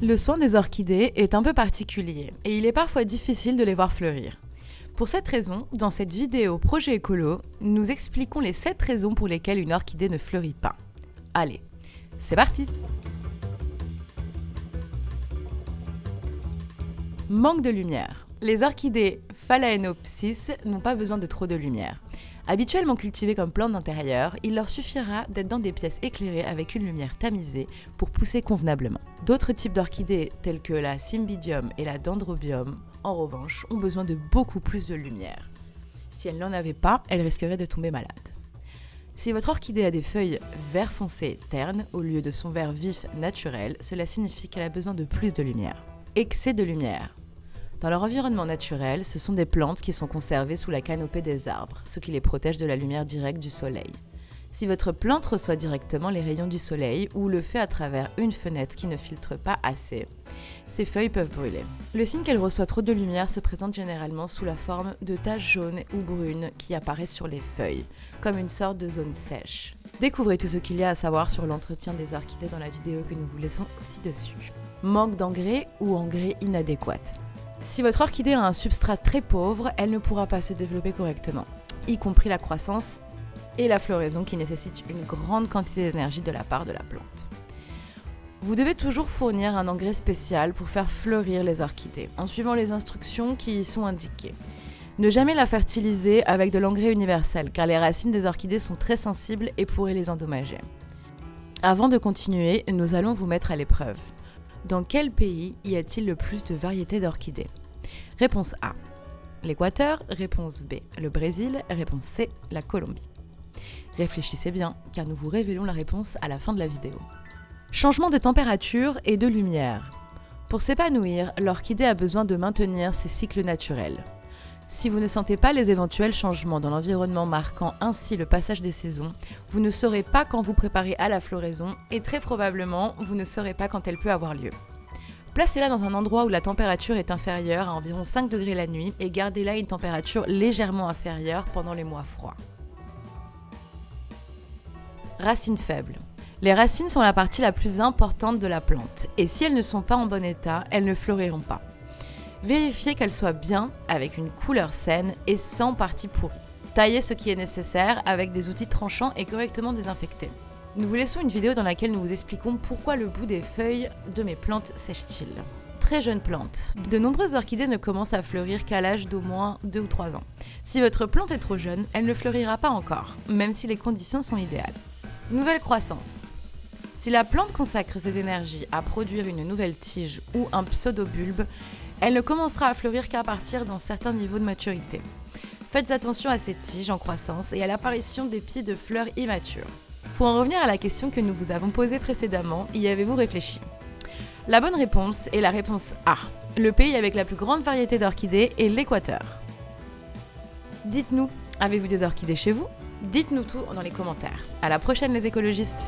Le soin des orchidées est un peu particulier et il est parfois difficile de les voir fleurir. Pour cette raison, dans cette vidéo Projet Écolo, nous expliquons les 7 raisons pour lesquelles une orchidée ne fleurit pas. Allez, c'est parti! Manque de lumière. Les orchidées Phalaenopsis n'ont pas besoin de trop de lumière. Habituellement cultivées comme plantes d'intérieur, il leur suffira d'être dans des pièces éclairées avec une lumière tamisée pour pousser convenablement. D'autres types d'orchidées, telles que la Cymbidium et la Dendrobium, en revanche, ont besoin de beaucoup plus de lumière. Si elles n'en avaient pas, elles risqueraient de tomber malades. Si votre orchidée a des feuilles vert foncé ternes au lieu de son vert vif naturel, cela signifie qu'elle a besoin de plus de lumière. Excès de lumière. Dans leur environnement naturel, ce sont des plantes qui sont conservées sous la canopée des arbres, ce qui les protège de la lumière directe du soleil. Si votre plante reçoit directement les rayons du soleil ou le fait à travers une fenêtre qui ne filtre pas assez, ses feuilles peuvent brûler. Le signe qu'elle reçoit trop de lumière se présente généralement sous la forme de taches jaunes ou brunes qui apparaissent sur les feuilles, comme une sorte de zone sèche. Découvrez tout ce qu'il y a à savoir sur l'entretien des orchidées dans la vidéo que nous vous laissons ci-dessus. Manque d'engrais ou engrais inadéquat. Si votre orchidée a un substrat très pauvre, elle ne pourra pas se développer correctement, y compris la croissance et la floraison qui nécessitent une grande quantité d'énergie de la part de la plante. Vous devez toujours fournir un engrais spécial pour faire fleurir les orchidées, en suivant les instructions qui y sont indiquées. Ne jamais la fertiliser avec de l'engrais universel, car les racines des orchidées sont très sensibles et pourraient les endommager. Avant de continuer, nous allons vous mettre à l'épreuve. Dans quel pays y a-t-il le plus de variétés d'orchidées? Réponse A, l'Équateur. Réponse B, le Brésil. Réponse C, la Colombie. Réfléchissez bien, car nous vous révélons la réponse à la fin de la vidéo. Changement de température et de lumière. Pour s'épanouir, l'orchidée a besoin de maintenir ses cycles naturels. Si vous ne sentez pas les éventuels changements dans l'environnement marquant ainsi le passage des saisons, vous ne saurez pas quand vous préparez à la floraison et très probablement, vous ne saurez pas quand elle peut avoir lieu. Placez-la dans un endroit où la température est inférieure à environ 5 degrés la nuit et gardez-la une température légèrement inférieure pendant les mois froids. Racines faibles. Les racines sont la partie la plus importante de la plante et si elles ne sont pas en bon état, elles ne fleuriront pas. Vérifiez qu'elles soient bien, avec une couleur saine et sans parties pourries. Taillez ce qui est nécessaire avec des outils tranchants et correctement désinfectés. Nous vous laissons une vidéo dans laquelle nous vous expliquons pourquoi le bout des feuilles de mes plantes sèche-t-il. Très jeune plante. De nombreuses orchidées ne commencent à fleurir qu'à l'âge d'au moins 2 ou 3 ans. Si votre plante est trop jeune, elle ne fleurira pas encore, même si les conditions sont idéales. Nouvelle croissance. Si la plante consacre ses énergies à produire une nouvelle tige ou un pseudobulbe, elle ne commencera à fleurir qu'à partir d'un certain niveau de maturité. Faites attention à ces tiges en croissance et à l'apparition d'épis de fleurs immatures. Pour en revenir à la question que nous vous avons posée précédemment, y avez-vous réfléchi? La bonne réponse est la réponse A. Le pays avec la plus grande variété d'orchidées est l'Équateur. Dites-nous, avez-vous des orchidées chez vous? Dites-nous tout dans les commentaires. À la prochaine les écologistes!